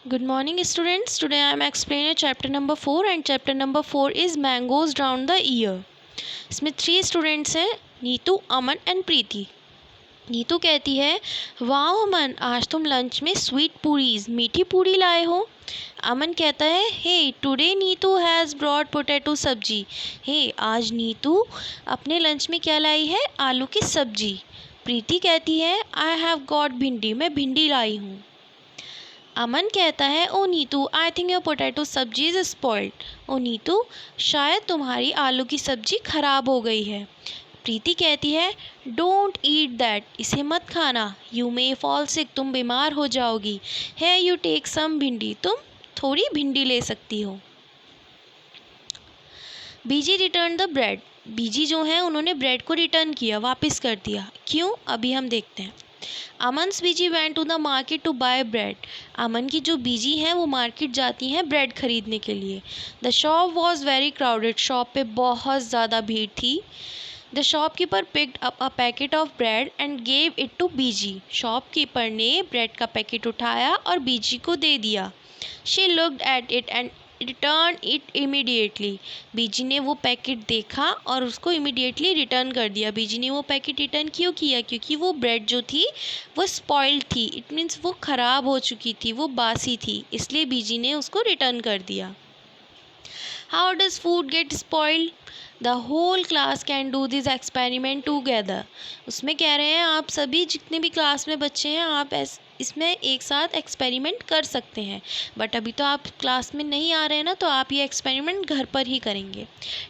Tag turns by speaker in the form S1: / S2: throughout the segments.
S1: Good morning, students. Today I am explaining chapter number 4 and chapter number 4 is mangoes round the year. इसमें 3 students हैं, नीतू, अमन and प्रीति. नीतू कहती है, वाह अमन, आज तुम लंच में स्वीट पूरीज मीठी पूरी लाए हो. अमन कहता है, hey today Neetu has brought potato sabzi. हे आज नीतू अपने लंच में क्या लाई है? आलू की सब्जी. प्रीति कहती है, आई हैव गॉट भिंडी, मैं भिंडी लाई हूँ. अमन कहता है, oh Neetu, I think your potato sabzi is spoiled. Oh Neetu, शायद तुम्हारी आलू की सब्जी खराब हो गई है. प्रीति कहती है, डोंट ईट दैट, इसे मत खाना. यू मे फॉल सिक, तुम बीमार हो जाओगी. है यू टेक सम भिंडी, तुम थोड़ी भिंडी ले सकती हो. बीजी रिटर्न द ब्रेड. बीजी जो है उन्होंने ब्रेड को रिटर्न किया, वापस कर दिया. क्यों? अभी हम देखते हैं. Aman's Beeji went to the market to buy bread. Aman की जो बीजी हैं वो मार्केट जाती हैं ब्रेड खरीदने के लिए. The shop was very crowded. Shop पे बहुत ज़्यादा भीड़ थी. The shopkeeper picked up a packet of bread and gave it to Beeji. Shopkeeper ने ब्रेड का पैकेट उठाया और बीजी को दे दिया. She looked at it and return it immediately. Beeji ने वो पैकेट देखा और उसको इमीडिएटली रिटर्न कर दिया. बीजी ने वो पैकेट रिटर्न क्यों किया? क्योंकि वो ब्रेड जो थी वो स्पॉइल्ड थी. इट मीन्स वो ख़राब हो चुकी थी, वो बासी थी, इसलिए बीजी ने उसको रिटर्न कर दिया. How does food get spoiled? The whole class can do this experiment together. उसमें कह रहे हैं आप सभी जितने भी क्लास में बच्चे हैं आप इसमें एक साथ एक्सपेरिमेंट कर सकते हैं. बट अभी तो आप क्लास में नहीं आ रहे हैं ना, तो आप ये एक्सपेरिमेंट घर पर ही करेंगे.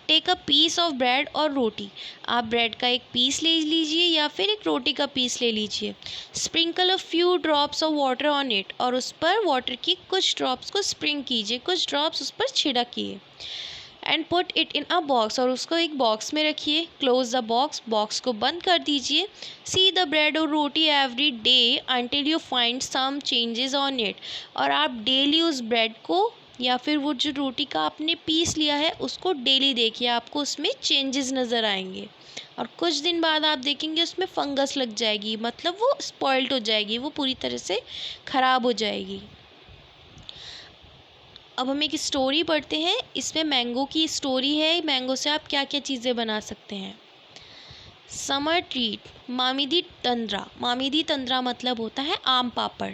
S1: Take a piece of bread और रोटी. आप ब्रेड का एक पीस ले लीजिए या फिर एक रोटी का पीस ले लीजिए. Sprinkle a few drops of water on it. और उस पर वाटर की कुछ ड्रॉप्स को स्प्रिंक कीजिए, कुछ ड्रॉप्स उस पर छिड़किए. And put it in a box. और उसको एक बॉक्स में रखिए. Close the box. बॉक्स को बंद कर दीजिए. सी द ब्रेड और roti every day until you find some changes on it. और आप डेली उस ब्रेड को या फिर वो जो रोटी का आपने पीस लिया है उसको डेली देखिए, आपको उसमें चेंजेस नज़र आएंगे. और कुछ दिन बाद आप देखेंगे उसमें फंगस लग जाएगी, मतलब वो स्पॉइल्ड हो जाएगी, वो पूरी तरह से ख़राब हो जाएगी. अब हम एक स्टोरी पढ़ते हैं. इसमें मैंगो की स्टोरी है. मैंगो से आप क्या क्या चीज़ें बना सकते हैं. Summer treat. मामिदी तंद्रा. मामिदी तंद्रा मतलब होता है आम पापड़.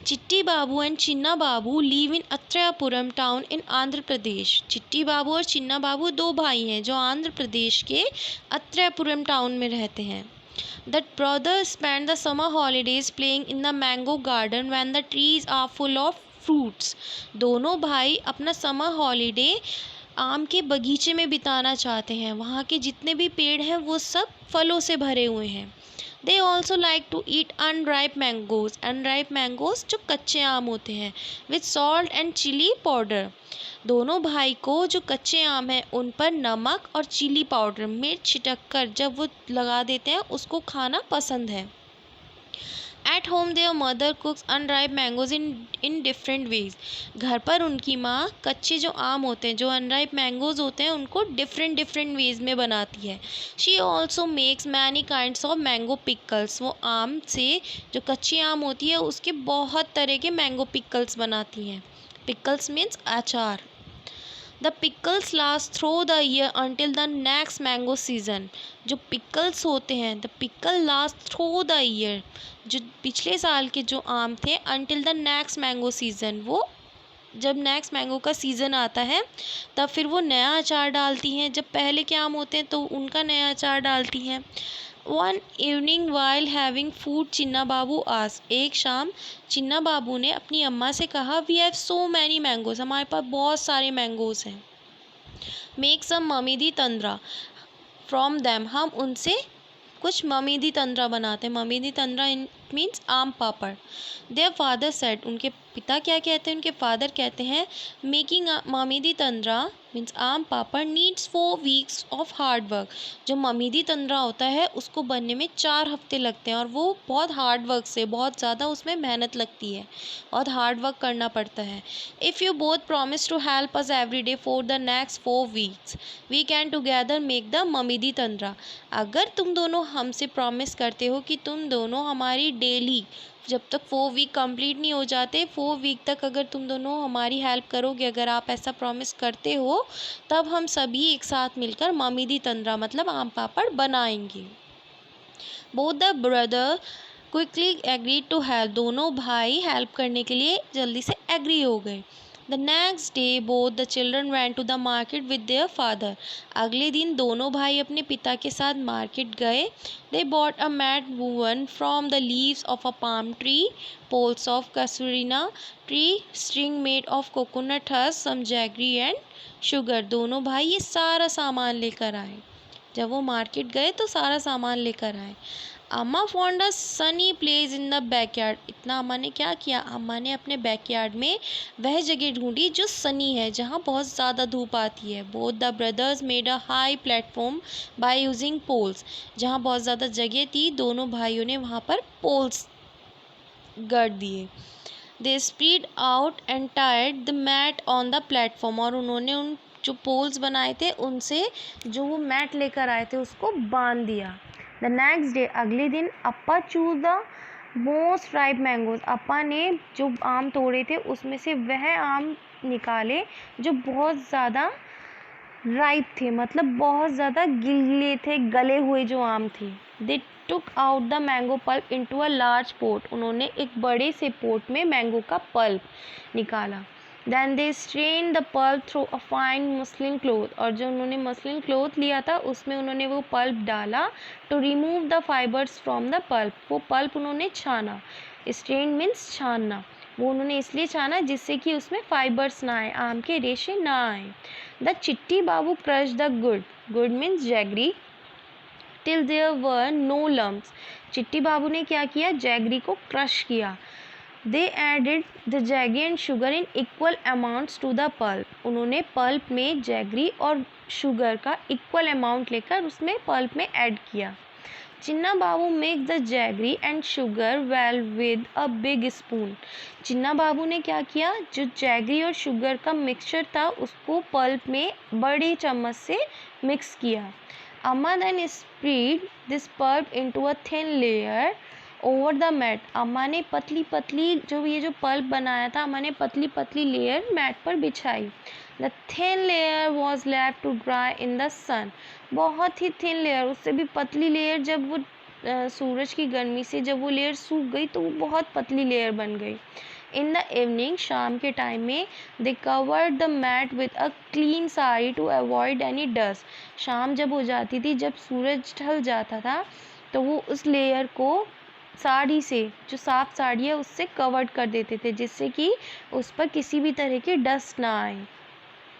S1: Chitti Babu and Chinna Babu live in Atreyapuram town in Andhra Pradesh. Chitti Babu और चिन्ना बाबू दो भाई हैं जो आंध्र प्रदेश के अत्रयापुरम टाउन में रहते हैं. The brothers spend the summer holidays playing in the mango garden when the trees are full of fruits. दोनों भाई अपना समर हॉलीडे आम के बगीचे में बिताना चाहते हैं. वहाँ के जितने भी पेड़ हैं वो सब फलों से भरे हुए हैं. They also like to eat unripe mangoes. Unripe mangoes जो कच्चे आम होते हैं. With salt and chili powder. दोनों भाई को जो कच्चे आम हैं उन पर नमक और चिली पाउडर, मिर्च छिटक कर जब वो लगा देते हैं उसको खाना पसंद है. At home there mother कुक्स unripe mangoes in different ways. घर पर उनकी माँ कच्चे जो आम होते हैं, जो अनराइप मैंगोज होते हैं, उनको डिफरेंट वेज में बनाती है. She also makes many kinds of mango pickles. वो आम से जो कच्ची आम होती है उसके बहुत तरह के मैंगो पिकल्स बनाती हैं. पिकल्स मीन्स अचार. The pickles last through the year until the next mango season. जो पिकल्स होते हैं, the pickle last through the year, जो पिछले साल के जो आम थे, until the next mango season, वो जब नेक्स्ट मैंगो का सीज़न आता है तब फिर वो नया अचार डालती हैं. जब पहले के आम होते हैं तो उनका नया अचार डालती हैं. One evening while having food Chinna Babu आस. एक शाम चिन्ना बाबू ने अपनी अम्मा से कहा, we have so many mangoes. हमारे पास बहुत सारे मैंगोज हैं. Make some mamidi tandra from them. हम उनसे कुछ ममीदी तंद्रा बनाते हैं. ममीदी tandra means aam papad. Their father said. उनके पिता क्या कहते हैं? उनके फादर कहते हैं, making ममीदी tandra means aam papad needs 4 weeks of hard work. जो ममीदी तंद्रा होता है उसको बनने में 4 हफ्ते लगते हैं और वो बहुत हार्ड वर्क से, बहुत ज़्यादा उसमें मेहनत लगती है, बहुत हार्ड वर्क करना पड़ता है. If you both promise to help us every day for the next 4 weeks we can together make the mamidi tandra. अगर तुम दोनों हमसे प्रॉमिस करते हो कि तुम दोनों हमारी डेली जब तक 4 वीक कंप्लीट नहीं हो जाते, 4 वीक तक अगर तुम दोनों हमारी हेल्प करोगे, अगर आप ऐसा प्रॉमिस करते हो, तब हम सभी एक साथ मिलकर मम्मी दी तंद्रा मतलब आम पापड़ बनाएंगे। Both the brother quickly agreed to help. दोनों भाई हेल्प करने के लिए जल्दी से एग्री हो गए। The next day both the children went to the market with their father. अगले दिन दोनों भाई अपने पिता के साथ मार्केट गए। They bought a mat woven from the leaves of a palm tree, poles of casuarina tree, string made of coconut husk, some jaggery and sugar. दोनों भाई ये सारा सामान लेकर आए। जब वो मार्केट गए तो सारा सामान लेकर आए। अम्मा found a Sunny place in the backyard. इतना अम्मा ने क्या किया, अम्मा ने अपने बैकयार्ड में वह जगह ढूंढी जो सनी है, जहाँ बहुत ज़्यादा धूप आती है। Both the brothers made a high platform by using poles. जहाँ बहुत ज़्यादा जगह थी, दोनों भाइयों ने वहाँ पर पोल्स गढ़ दिए। They spread out and tied the mat on the platform. और उन्होंने उन जो पोल्स बनाए थे उनसे जो वो मैट लेकर आए थे उसको बांध दिया। द नेक्स्ट डे, अगले दिन, Appa chose the most ripe mangoes. अप्पा ने जो आम तोड़े थे उसमें से वह आम निकाले जो बहुत ज़्यादा राइप थे, मतलब बहुत ज़्यादा गिले थे, गले हुए जो आम थे। They took out the mango pulp into a large pot. उन्होंने एक बड़े से पोट में मैंगो का पल्प निकाला। Then they strain the pulp through a fine muslin cloth. और जो उन्होंने मसलिन क्लोथ लिया था उसमें उन्होंने वो पल्प डाला to remove the fibres from the pulp. वो पल्प उन्होंने छाना। स्ट्रेन मीन्स छानना। वो उन्होंने इसलिए छाना जिससे कि उसमें फाइबर्स ना आए, आम के रेशे ना आए। The Chitti Babu crush the gur. Gur means jaggery till there were no lumps. Chitti Babu ने क्या किया, जैगरी को क्रश किया। They added the jaggery and sugar in equal amounts to the pulp. उन्होंने पल्प में जैगरी और शुगर का इक्वल अमाउंट लेकर उसमें पल्प में ऐड किया। Chinna Babu mix the jaggery and sugar well with a big spoon. Chinna Babu ने क्या किया, जो जैगरी और शुगर का मिक्सचर था उसको पल्प में बड़े चम्मच से मिक्स किया। अम्मा then spread this pulp into a thin layer over the mat. अम्मा ने पतली पतली जो पल्प बनाया था, अम्मा ने पतली पतली लेयर मैट पर बिछाई। The thin layer was left to dry in the sun. बहुत ही थिन लेयर, उससे भी पतली लेयर, जब वो सूरज की गर्मी से जब वो लेयर सूख गई तो वो बहुत पतली लेयर बन गई। इन द इवनिंग, शाम के टाइम में, they covered the mat with a clean sari to avoid any dust. शाम जब हो जाती थी, जब सूरज ढल जाता था, तो वो उस लेयर को साड़ी से, जो साफ साड़ी है उससे कवर्ड कर देते थे जिससे कि उस पर किसी भी तरह की डस्ट ना आए।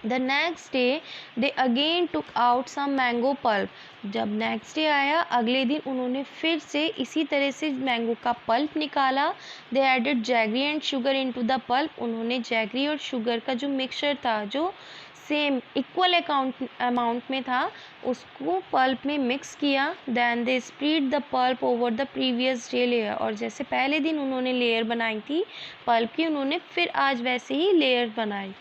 S1: The next day they again took out some mango pulp. जब नेक्स्ट डे आया, अगले दिन उन्होंने फिर से इसी तरह से मैंगो का पल्प निकाला। They added jaggery and sugar into the pulp. उन्होंने जैगरी और शुगर का जो मिक्सचर था, जो सेम इक्वल अमाउंट में था, उसको पल्प में मिक्स किया। Then they spread the pulp over the previous day layer. और जैसे पहले दिन उन्होंने लेयर बनाई थी पल्प की, उन्होंने फिर आज वैसे ही लेयर बनाई।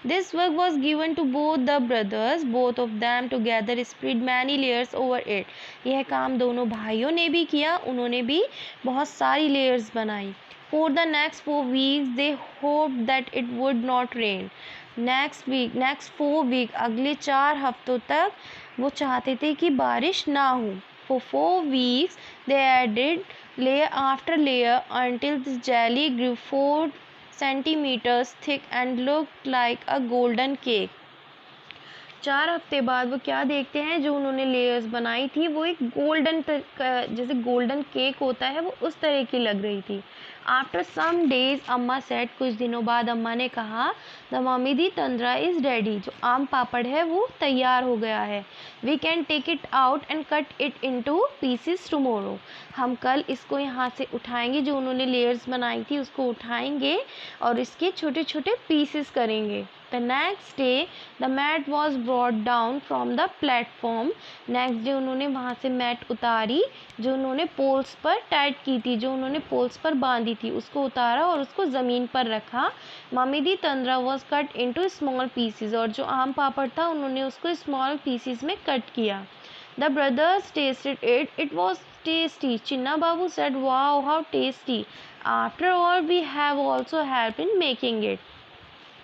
S1: This work was given to both the brothers. Both of them together spread many layers over it. यह काम दोनों भाइयों ने भी किया, उन्होंने भी बहुत सारी लेयर्स बनाई। For the next 4 weeks, they hoped that it would not rain. next 4 week, अगले 4 हफ्तों तक वो चाहते थे कि बारिश ना हो। For 4 weeks, they added layer after layer until the jelly grew 4 centimeters thick and looked like a golden cake. 4 हफ्ते बाद वो क्या देखते हैं, जो उन्होंने लेयर्स बनाई थी वो एक गोल्डन, जैसे गोल्डन केक होता है, वो उस तरह की लग रही थी। आफ्टर सम डेज, अम्मा सेड, कुछ दिनों बाद अम्मा ने कहा, the mamidi tandra is ready. जो आम पापड़ है वो तैयार हो गया है। We can take it out and cut it into pieces tomorrow. हम कल इसको यहाँ से उठाएंगे, जो उन्होंने लेयर्स बनाई थी उसको उठाएंगे और इसके छोटे छोटे पीसेस करेंगे। The next day, the mat was brought down from the platform. Next day उन्होंने वहाँ से मैट उतारी, जो उन्होंने पोल्स पर टाइट की थी, जो उन्होंने पोल्स पर बांधी थी, उसको उतारा और उसको ज़मीन पर रखा। Mamidi tandra was cut into small pieces. और जो आम पापड़ था उन्होंने उसको स्मॉल पीसेस में कट किया। The brothers tasted it, it was tasty. Chinna Babu said, wow, how tasty. After all, we have also helped in making it.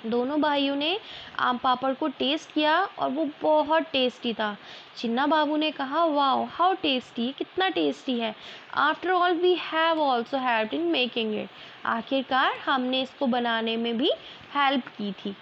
S1: दोनों भाइयों ने आम पापड़ को टेस्ट किया और वो बहुत टेस्टी था। चिन्ना बाबू ने कहा, वाओ हाउ टेस्टी, कितना टेस्टी है। After all we have also help in making it. आखिरकार हमने इसको बनाने में भी हेल्प की थी।